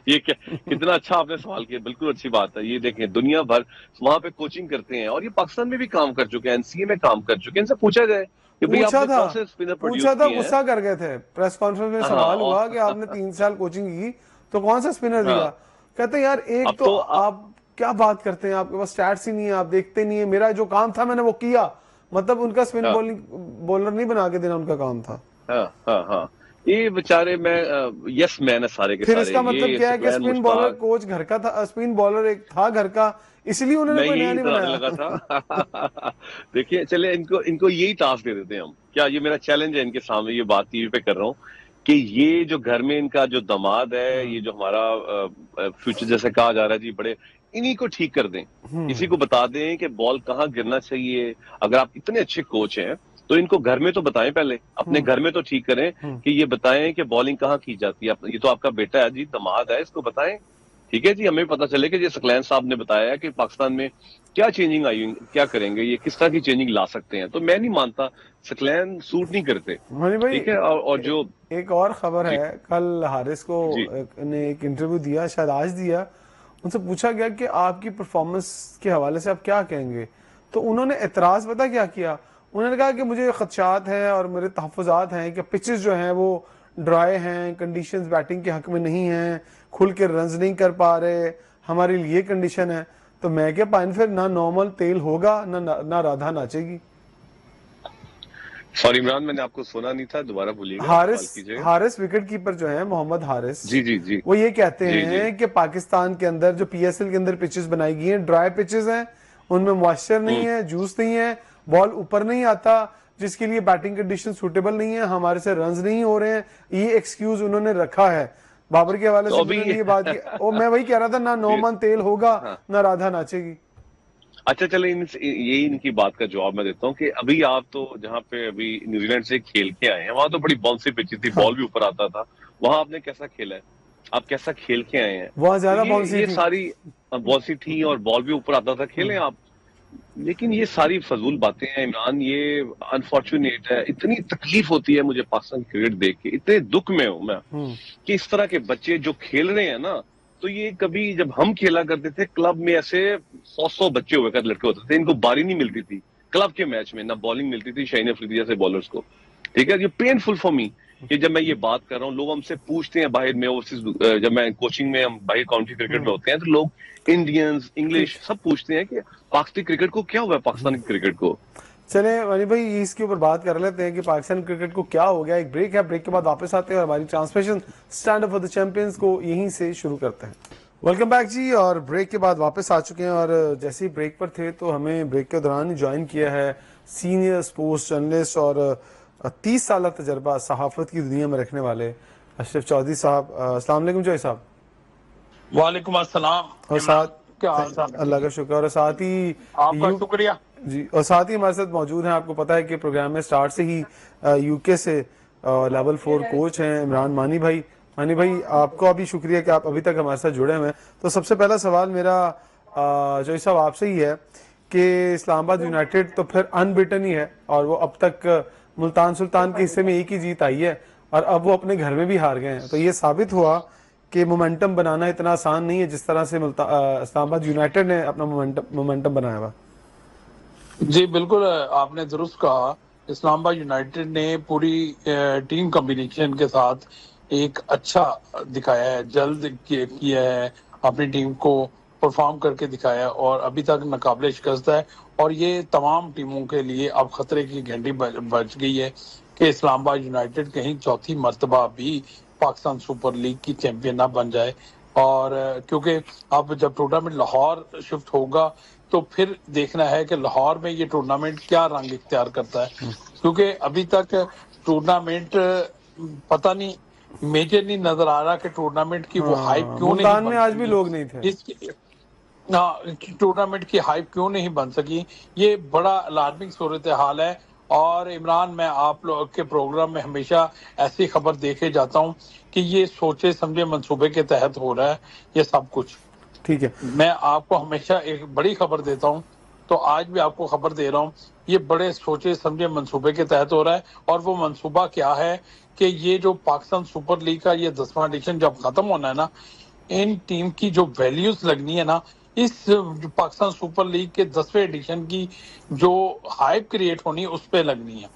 ये क्या, कितना अच्छा आपने सवाल किया, बिल्कुल अच्छी बात है। ये देखें, दुनिया भर वहां पे कोचिंग करते हैं, और ये पाकिस्तान में भी काम कर चुके हैं, एनसीए में काम कर चुके हैं। इनसे पूछा जाए कि भाई पूछा आपने था कौन से स्पिनर प्रोड्यूस किए हैं। गुस्सा कर गए थे, प्रेस कॉन्फ्रेंस में हाँ सवाल और हुआ कि आपने 3 साल कोचिंग की तो कौन सा स्पिनर दिया। हाँ। कहते यार एक अब तो तो आप क्या बात करते हैं, आपके पास स्टैट्स ही नहीं है, आप देखते नहीं है, मेरा जो काम था मैंने वो किया। मतलब उनका स्पिन हाँ बॉलिंग बॉलर नहीं बना के देना उनका काम था। हाँ हाँ हाँ। ये बेचारे, मैं यस मैन है सारे के फिर सारे, इसका मतलब ये क्या है कि Saqlain spin bowler Mushtaq. Coach घर का था, स्पिन बॉलर एक था घर का, इसलिए उन्होंने मैं कोई नया यही नहीं बताने बनाया। लगा था। देखिए, चले इनको इनको यही टास्क दे देते हैं हम, क्या ये मेरा चैलेंज है इनके सामने, ये बात टीवी पे कर रहा हूँ, कि ये जो घर में इनका जो दामाद है, ये जो हमारा फ्यूचर जैसे कहा जा रहा है जी, बड़े इन्हीं को ठीक कर दें। इसी को बता दें कि बॉल कहाँ गिरना चाहिए। अगर आप इतने अच्छे कोच हैं तो इनको घर में तो बताएं, पहले अपने घर में तो ठीक करें कि ये बताएं कि बॉलिंग कहाँ की जाती है। ये तो आपका बेटा है जी, दामाद है, इसको बताएं। ठीक है जी, हमें पता चले कि ये सकलैन साहब ने बताया कि पाकिस्तान में क्या चेंजिंग आई, क्या करेंगे, ये किस तरह की चेंजिंग ला सकते हैं। तो मैं नहीं मानता, सकलैन सूट नहीं करते। मनी भाई, ठीक है, और जो, एक और खबर जी है, कल हारिस को जी ने एक इंटरव्यू दिया, शायद आज दिया। उनसे पूछा गया कि आपकी परफॉर्मेंस के हवाले से आप क्या कहेंगे, तो उन्होंने एतराज पता क्या किया। उन्होंने कहा कि मुझे खदशात हैं और मेरे तहफ़्फ़ुज़ात हैं कि पिचेस जो हैं वो ड्राई हैं, कंडीशंस बैटिंग के हक में नहीं हैं, खुल के रन्स नहीं कर पा रहे, हमारे लिए कंडीशन है। तो मैं क्या पाइन, फिर ना नॉर्मल तेल होगा ना राधा नाचेगी। सॉरी इमरान, मैंने आपको सुना नहीं था, दोबारा बोलिएगा, हारिस सवाल कीजिएगा। हारिस विकेट कीपर जो है, मोहम्मद हारिस, जी जी जी वो ये कहते जी जी। हैं कि पाकिस्तान के अंदर जो पीएसएल के अंदर पिचेस बनाई गई हैं, ड्राई पिचेस हैं, उनमें मॉइस्चर नहीं है, जूस नहीं है, बॉल ऊपर नहीं आता, जिसके लिए बैटिंग कंडीशन सूटेबल नहीं है, हमारे से रन्स नहीं हो रहे हैं। ये एक्सक्यूज उन्होंने रखा है। बाबर के हवाले तो से अभी उन्होंने ये बात की, और मैं वही कह रहा था, ना नौमन तेल होगा हाँ, ना राधा नाचेगी। अच्छा चले, यही इनकी बात का जवाब मैं देता हूँ कि अभी आप तो जहाँ पे अभी न्यूजीलैंड से खेल के आए हैं, वहां तो बड़ी बाउंसी पिच थी, हाँ, बॉल भी ऊपर आता था। वहां आपने कैसा खेला है, आप कैसा खेल के आए हैं? वहां तो ज्यादा बाउंसी ये थी। सारी बाउंसी थी और बॉल भी ऊपर आता था, खेलें आप। लेकिन ये सारी फजूल बातें हैं इमरान, ये अनफॉर्चुनेट है। इतनी तकलीफ होती है मुझे पाकिस्तान क्रिकेट देख के, इतने दुख में हूं मैं कि इस तरह के बच्चे जो खेल रहे हैं ना। तो ये कभी जब हम खेला करते थे क्लब में, ऐसे 100 बच्चे हुए कर लड़के होते थे, इनको बारी नहीं मिलती थी क्लब के मैच में, ना बॉलिंग मिलती थी शाहीन अफरीदी जैसे बॉलर्स को। ठीक है, ये पेनफुल फॉर मी कि जब मैं ये बात कर रहा हूँ, लोग हमसे पूछते हैं बाहर में, ओवरसीज जब मैं कोचिंग में, हम बाहर काउंटी क्रिकेट में होते हैं, तो लोग इंडियंस, इंग्लिश सब पूछते हैं कि पाकिस्तानी क्रिकेट को क्या हुआ है, पाकिस्तानी क्रिकेट को। चले वानी भाई इसके ऊपर बात कर लेते हैं कि पाकिस्तान क्रिकेट को क्या हो गया। एक ब्रेक है, ब्रेक के बाद वापस आते हैं और हमारी transmission stand up for the champions को यहीं से शुरू करते हैं। वेलकम बैक जी, और ब्रेक के बाद वापस आ चुके हैं। और जैसे ही ब्रेक पर थे तो हमें ब्रेक के दौरान ही ज्वाइन किया है सीनियर स्पोर्ट्स जर्नलिस्ट और 30 साल तजर्बा सहाफत की दुनिया में रखने वाले अशरफ चौधरी साहब। अस्सलाम वालेकुम चौधरी साहब। वालेकुम अस्सलाम। और साथ क्या हाल चाल? अल्लाह का शुक्र। और साथ ही आपका शुक्रिया जी, और साथ ही हमारे साथ मौजूद हैं, आपको पता है कि प्रोग्राम में स्टार्ट से ही यूके से लेवल 4 कोच हैं इमरान मानी भाई। मानी भाई आपको अभी शुक्रिया कि आप अभी तक हमारे साथ जुड़े हुए हैं। तो सबसे पहला सवाल मेरा जो साहब आपसे ही है कि इस्लामाबाद यूनाइटेड तो फिर अनबिटन ही है और वो अब तक मुल्तान सुल्तान के हिस्से में एक ही जीत आई है और अब वो अपने घर में भी हार गए हैं। तो ये साबित हुआ कि मोमेंटम बनाना इतना आसान नहीं है जिस तरह से इस्लामाबाद यूनाइटेड ने अपना मोमेंटम बनाया हुआ। जी, बिल्कुल आपने दुरुस्त कहा। इस्लामाबाद यूनाइटेड ने पूरी टीम कॉम्बिनेशन के साथ एक अच्छा दिखाया है, जल्द किया है, अपनी टीम को परफॉर्म करके दिखाया और अभी तक नाकाबिले शिकस्त है। और ये तमाम टीमों के लिए अब खतरे की घंटी बज गई है कि इस्लामाबाद यूनाइटेड कहीं चौथी मर्तबा भी पाकिस्तान सुपर लीग की चैंपियन ना बन जाए। और क्योंकि अब जब टूर्नामेंट लाहौर शिफ्ट होगा तो फिर देखना है कि लाहौर में ये टूर्नामेंट क्या रंग इख्तियार करता है, क्योंकि अभी तक टूर्नामेंट पता नहीं मेजर नहीं नजर आ रहा कि टूर्नामेंट की वो हाइप क्यों नहीं मुल्तान में बन आज भी सकी। लोग नहीं थे। टूर्नामेंट की हाइप क्यों नहीं बन सकी, ये बड़ा अलार्मिंग सूरत हाल है। और इमरान, मैं आप लोग के प्रोग्राम में हमेशा ऐसी खबर देखे जाता हूँ कि ये सोचे समझे मंसूबे के तहत हो रहा है ये सब कुछ। ठीक है, मैं आपको हमेशा एक बड़ी खबर देता हूँ, तो आज भी आपको खबर दे रहा हूँ, ये बड़े सोचे समझे मंसूबे के तहत हो रहा है। और वो मंसूबा क्या है कि ये जो पाकिस्तान सुपर लीग का ये 10वां एडिशन जब खत्म होना है ना, इन टीम की जो वैल्यूज लगनी है ना, इस पाकिस्तान सुपर लीग के 10वें एडिशन की जो हाइप क्रिएट होनी है उस पे लगनी है।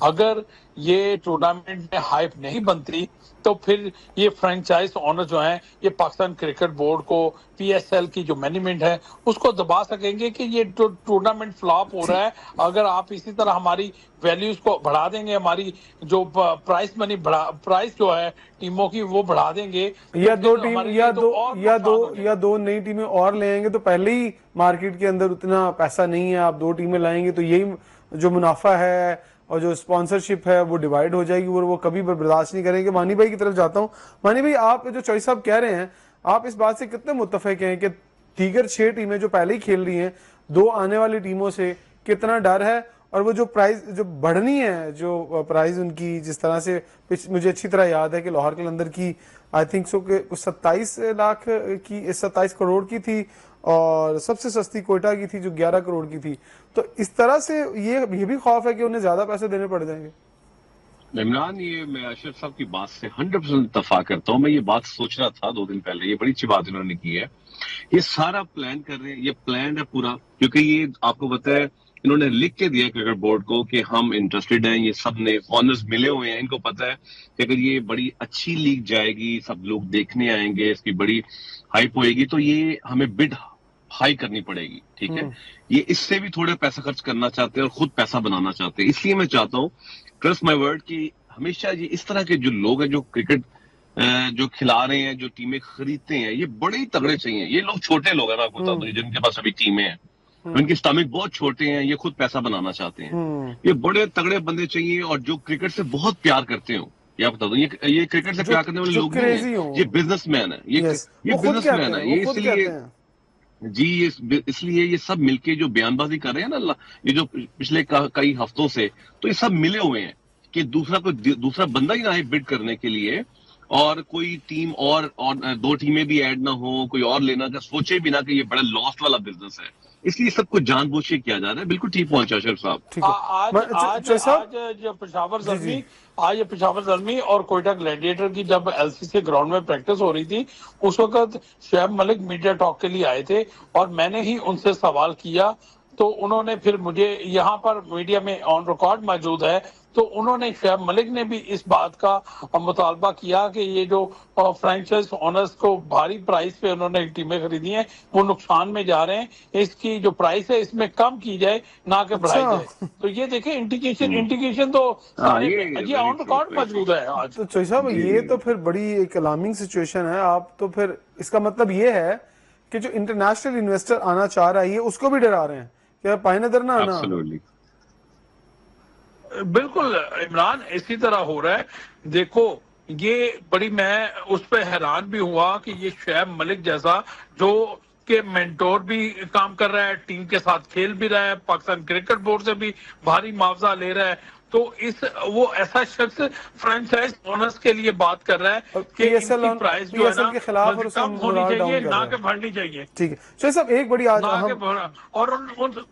अगर ये टूर्नामेंट में हाइप नहीं बनती तो फिर ये फ्रेंचाइज ओनर जो हैं, ये पाकिस्तान क्रिकेट बोर्ड को, पीएसएल की जो मैनेजमेंट है उसको दबा सकेंगे कि ये टूर्नामेंट फ्लॉप हो रहा है। अगर आप इसी तरह हमारी वैल्यूज को बढ़ा देंगे, हमारी जो प्राइस मनी प्राइस जो है टीमों की वो बढ़ा देंगे, या तो दो फिर टीम हमारे लिए तो और नुकसान हो जाएगा। या दो नई टीमें और ले आएंगे तो पहले ही मार्केट के अंदर उतना पैसा नहीं है। आप 2 टीमें लाएंगे तो यही जो मुनाफा है और जो स्पॉन्सरशिप है वो डिवाइड हो जाएगी और वो कभी बर्दाश्त नहीं करेंगे। मानी भाई की तरफ जाता हूँ। मानी भाई, आप जो चॉइस साहब कह रहे हैं, आप इस बात से कितने मुत्तफिक हैं कि दीगर 6 टीमें जो पहले ही खेल रही हैं, 2 आने वाली टीमों से कितना डर है? और वो जो प्राइस जो बढ़नी है, जो प्राइस उनकी जिस तरह से मुझे अच्छी तरह याद है कि लाहौर के अंदर की आई थिंक सो कि 27 लाख की 27 करोड़ की थी और सबसे सस्ती कोयटा की थी जो 11 करोड़ की थी। तो इस तरह से ये भी खौफ है कि उन्हें ज्यादा पैसे देने पड़ जाएंगे। इमरान, ये मैं अशरफ साहब की बात से 100% इत्तफाक करता हूँ। मैं ये बात सोच रहा था 2 दिन पहले, ये बड़ी अच्छी बात इन्होंने की है। ये सारा प्लान कर रहे हैं, ये प्लान है पूरा, क्योंकि ये आपको पता है इन्होंने लिख के दिया क्रिकेट बोर्ड को कि हम इंटरेस्टेड हैं। ये सब ने ऑनर्स मिले हुए हैं, इनको पता है कि अगर ये बड़ी अच्छी लीग जाएगी, सब लोग देखने आएंगे, इसकी बड़ी हाइप होएगी, तो ये हमें बिड हाई करनी पड़ेगी। ठीक है, ये इससे भी थोड़ा पैसा खर्च करना चाहते हैं और खुद पैसा बनाना चाहते हैं। इसलिए मैं चाहता हूँ, ट्रस्ट माई वर्ड, कि हमेशा ये इस तरह के जो लोग हैं जो क्रिकेट जो खिला रहे हैं, जो टीमें खरीदते हैं, ये बड़े ही तगड़े चाहिए। ये लोग छोटे लोग हैं, मैं आपको बता दूं, जिनके पास अभी टीमें हैं, उनके स्टमक बहुत छोटे हैं, ये खुद पैसा बनाना चाहते हैं। ये बड़े तगड़े बंदे चाहिए और जो क्रिकेट से बहुत प्यार करते हो। या बता दो, ये क्रिकेट से प्यार करने वाले लोग नहीं हैं, ये बिजनेसमैन है। ये बिजनेसमैन है। ये इसलिए जी, ये इसलिए ये सब मिलके जो बयानबाजी कर रहे हैं ना, ये जो पिछले कई हफ्तों से, तो ये सब मिले हुए हैं कि दूसरा बंदा ही ना है बिड करने के लिए, और कोई टीम और 2 टीमें भी ऐड ना हो, कोई और लेना का सोचे भी ना कि ये बड़ा लॉस्ट वाला बिजनेस है। इसलिए सब कुछ जानबूझ के किया जा रहा है। बिल्कुल ठीक पहुंचा अशरफ साहब। आज जो पेशावर ज़ल्मी और कोयटा ग्लैडिएटर की जब एलसीसी ग्राउंड में प्रैक्टिस हो रही थी, उस वक्त शुएब मलिक मीडिया टॉक के लिए आए थे और मैंने ही उनसे सवाल किया तो उन्होंने फिर मुझे यहाँ पर मीडिया में ऑन रिकॉर्ड मौजूद है, तो उन्होंने शोएब मलिक ने भी इस बात का मुतालबा किया कि ये जो फ्रेंचाइज ओनर्स को भारी प्राइस पे उन्होंने टीमें खरीदी हैं वो नुकसान में जा रहे हैं, इसकी जो प्राइस है इसमें कम की जाए ना कि बढ़ाई जाए। तो ये देखें इंडिकेशन तो सारे ये ऑन रिकॉर्ड मौजूद है आज। तो चौधरी साहब ये तो फिर बड़ी एक अलार्मिंग सिचुएशन है। आप तो फिर इसका मतलब ये है कि जो इंटरनेशनल इन्वेस्टर आना चाह रहा है उसको भी डरा रहे हैं कि पाई नजर ना आना। बिल्कुल इमरान, इसी तरह हो रहा है। देखो ये बड़ी, मैं उस पर हैरान भी हुआ कि ये शोएब मलिक जैसा जो के मेंटोर भी काम कर रहा है, टीम के साथ खेल भी रहा है, पाकिस्तान क्रिकेट बोर्ड से भी भारी मुआवजा ले रहा है, तो वो ऐसा शख्स फ्रेंचाइज ओनर्स के लिए बात कर रहा है कि इनकी प्राइस जो है ना के खिलाफ और कम होनी चाहिए ना कि बढ़नी चाहिए। ठीक है चौधरी साहब, एक बड़ी आज और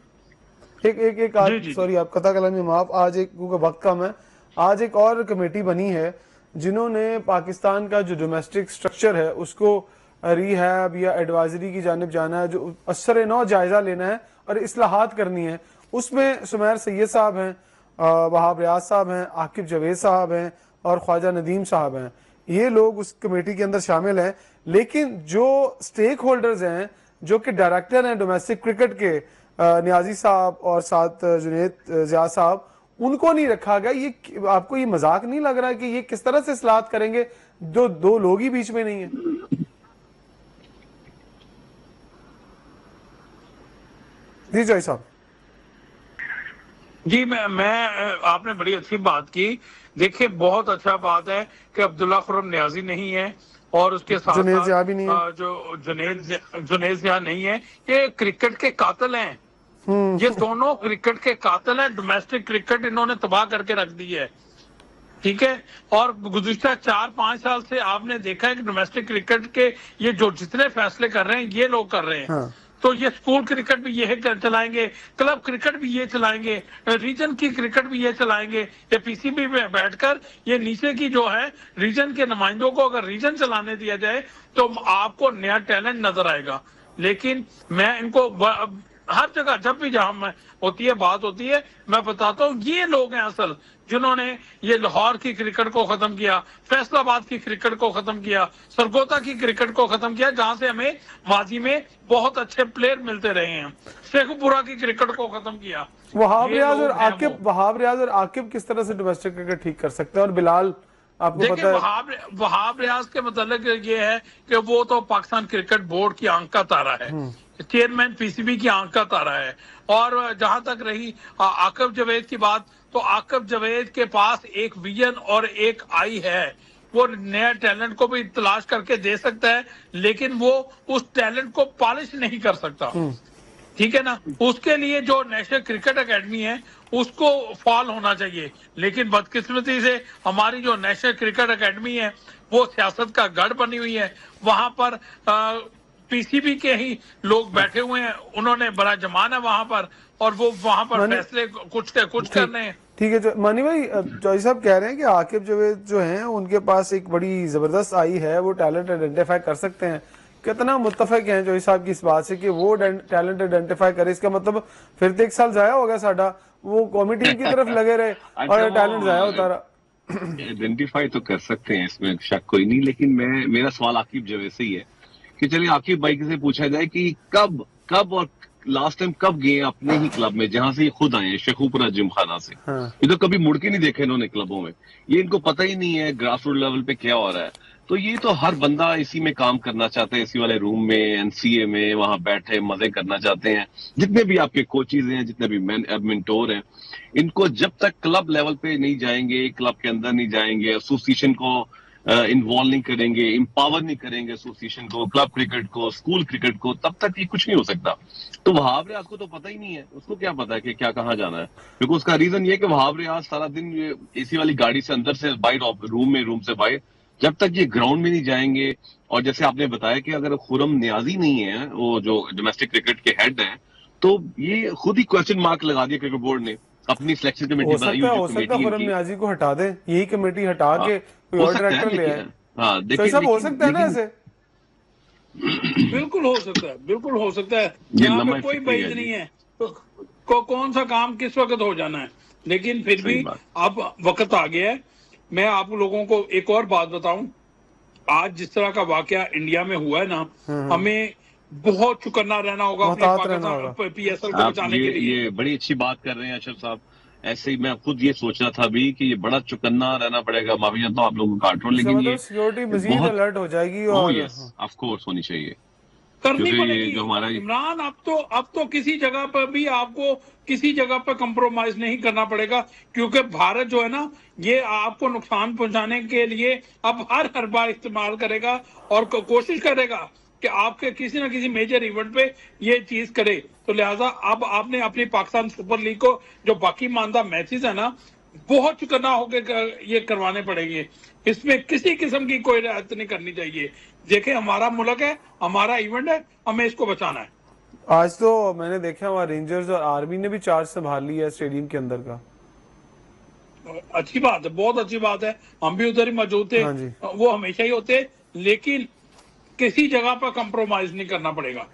एक आज सॉरी आप कथा कलामी माफ, आज एक वक्त कम है, आज एक और कमेटी बनी है जिन्होंने पाकिस्तान का जो डोमेस्टिक स्ट्रक्चर है उसको रिहैब या एडवाइजरी की जानिब जाना है, जो असर नौ जायजा लेना है और इस्लाहात करनी है। उसमें सुमैर सैयद साहब हैं, वहाब रियाज साहब हैं, आकिब जवेद साहब हैं और ख्वाजा नदीम साहब हैं। ये लोग उस कमेटी के अंदर शामिल हैं। लेकिन जो स्टेक होल्डर्स हैं, जो कि डायरेक्टर हैं डोमेस्टिक क्रिकेट के, नियाजी साहब और साथ जुनेद ज़िया साहब, उनको नहीं रखा गया। ये आपको ये मजाक नहीं लग रहा है कि ये किस तरह से इस्लाहत करेंगे जो दो लोग ही बीच में नहीं है? जी जय साहब। जी मैं आपने बड़ी अच्छी बात की। देखिए बहुत अच्छा बात है कि अब्दुल्ला खुर्रम नियाजी नहीं है और उसके साथ जुनेद ज़िया भी नहीं है। जो जुनेद ज़िया नहीं है, ये क्रिकेट के कातिल हैं। ये दोनों क्रिकेट के कातिल हैं। डोमेस्टिक क्रिकेट इन्होंने तबाह करके रख दी है, ठीक है। और गुज़िश्ता 4-5 साल से आपने देखा है कि डोमेस्टिक क्रिकेट के ये जो जितने फैसले कर रहे हैं ये लोग कर रहे हैं। हाँ। तो ये स्कूल क्रिकेट भी ये चलाएंगे, क्लब क्रिकेट भी ये चलाएंगे, रीजन की क्रिकेट भी ये चलाएंगे। ये पीसीबी में बैठकर ये नीचे की जो है रीजन के नुमाइंदों को अगर रीजन चलाने दिया जाए तो आपको नया टैलेंट नजर आएगा। लेकिन मैं इनको हर जगह जब भी जहां होती है बात होती है, मैं बताता हूँ ये लोग हैं असल जिन्होंने ये लाहौर की क्रिकेट को खत्म किया, फैसलाबाद की क्रिकेट को खत्म किया, सरगोदा की क्रिकेट को खत्म किया, जहां से हमें माजी में बहुत अच्छे प्लेयर मिलते रहे हैं। शेखपुरा की क्रिकेट को खत्म किया। वहाब रियाज और आकिब किस तरह से डोमेस्टिक क्रिकेट ठीक कर सकते हैं? और बिलाल आपको पता है वहाब रियाज के मतलब ये है कि वो तो पाकिस्तान क्रिकेट बोर्ड की आंख का तारा है, चेयरमैन पीसीबी की आंख का तारा है। और जहां तक रही आकिब जवेद की बात, तो आकिब जवेद के पास एक विजन और एक आई है। वो नया टैलेंट को भी तलाश करके दे सकता है, लेकिन वो उस टैलेंट को पॉलिश नहीं कर सकता, ठीक है ना। उसके लिए जो नेशनल क्रिकेट एकेडमी है उसको फॉल होना चाहिए। लेकिन बदकिस्मती से हमारी जो नेशनल क्रिकेट एकेडमी है वो सियासत का गढ़ बनी हुई है। वहां पर पीसीबी के ही लोग बैठे हुए हैं, उन्होंने बड़ा जमाना वहां पर, और वो वहां पर फैसले कुछ कर रहे हैं। ठीक है। मानी भाई, जॉय साहब कह रहे हैं कि आकिब जवेद जो हैं उनके पास एक बड़ी जबरदस्त आई है, वो टैलेंट आइडेंटिफाई कर सकते हैं। कितना मुत्तफिक हैं जॉय साहब की इस बात से कि वो टैलेंट आइडेंटिफाई करे? इसका मतलब फिर तो 1 साल जाया होगा साडा, वो कौमी टीम की तरफ लगे रहे और टैलेंट जाया होता रहा। आइडेंटिफाई तो कर सकते हैं, इसमें शक कोई नहीं। लेकिन मेरा सवाल आकिब जवेद से ही है कि चलिए आकिब भाई से पूछा जाए कि कब और लास्ट टाइम कब गए अपने ही क्लब में जहां से ये खुद आए हैं, शेखुपुरा जिमखाना से। हाँ। ये तो कभी मुड़ के नहीं देखे इन्होंने क्लबों में, ये इनको पता ही नहीं है ग्रास रूट लेवल पे क्या हो रहा है। तो ये तो हर बंदा इसी में काम करना चाहता है, इसी वाले रूम में, एनसीए में, वहां बैठे मजे करना चाहते हैं। जितने भी आपके कोचेज हैं, जितने भी मेंटोर हैं, इनको जब तक क्लब लेवल पे नहीं जाएंगे, क्लब के अंदर नहीं जाएंगे, एसोसिएशन को इन्वॉल्व नहीं करेंगे, एम्पावर नहीं करेंगे एसोसिएशन को, क्लब क्रिकेट को, स्कूल क्रिकेट को, तब तक ये कुछ नहीं हो सकता। तो वहाब रियाज को तो पता ही नहीं है, उसको क्या पता है कि क्या कहाँ जाना है। क्योंकि उसका रीजन ये है कि वहाब रियाज सारा दिन एसी वाली गाड़ी से अंदर से बाहर, रूम से बाहर, जब तक ये ग्राउंड में नहीं जाएंगे। और जैसे आपने बताया कि अगर खुर्रम नियाजी नहीं है, वो जो डोमेस्टिक क्रिकेट के हेड है, तो ये खुद ही क्वेश्चन मार्क लगा दिया क्रिकेट बोर्ड ने अपनी सिलेक्शन कमेटी बनाई। हो सकता है खुर्रम नियाजी को हटा दे, यही कमेटी हटा के कोई और डायरेक्टर ले आए। हाँ, देखिए सब हो सकता है ना ऐसे। बिल्कुल हो सकता है, बिल्कुल हो सकता है। ये यहाँ पे कोई बैद नहीं है, कौन सा काम किस वक्त हो जाना है, लेकिन फिर सही भी बात। अब वक्त आ गया है। मैं आप लोगों को एक और बात बताऊं, आज जिस तरह का वाकया इंडिया में हुआ है ना, हमें बहुत चौकन्ना रहना होगा अपने मुहतात रहना होगा। पाकिस्तान PSL को आप बचाने के लिए। ये बड़ी अच्छी बात कर रहे हैं अशरफ साहब। ऐसे ही मैं खुद ये सोच रहा था अभी कि ये बड़ा चौकन्ना रहना पड़ेगा। माफी चाहता हूँ आप लोगों को काट रहा हूं, इसका लेकिन मतलब ये सिक्योरिटी मजीद बहुत अलर्ट हो जाएगी ओ और यस ऑफ कोर्स होनी चाहिए, करनी क्योंकि ये पड़ेगी जो हमारा इमरान। अब तो किसी जगह पर भी आपको किसी जगह पर कंप्रोमाइज नहीं करना पड़ेगा, क्योंकि भारत जो है ना, ये आपको नुकसान पहुंचाने के लिए अब हर हरबा इस्तेमाल करेगा और कोशिश करेगा कि आपके किसी ना किसी मेजर इवेंट पे ये चीज करे। तो लिहाजा अब आपने अपनी पाकिस्तान सुपर लीग को जो बाकी मानदा मैचेस है ना, बहुत चुकन्ना होकर ये करवाने पड़ेंगे। इसमें किसी किस्म की कोई रियायत नहीं करनी चाहिए। देखें, हमारा मुल्क है, हमारा इवेंट है, हमें इसको बचाना है। आज तो मैंने देखा वहाँ रेंजर्स और आर्मी ने भी चार्ज संभाल लिया है स्टेडियम के अंदर का। अच्छी बात है, बहुत अच्छी बात है। हम भी उधर ही मौजूद थे, हाँ जी। वो हमेशा ही होते, लेकिन किसी जगह पर कंप्रोमाइज नहीं करना पड़ेगा।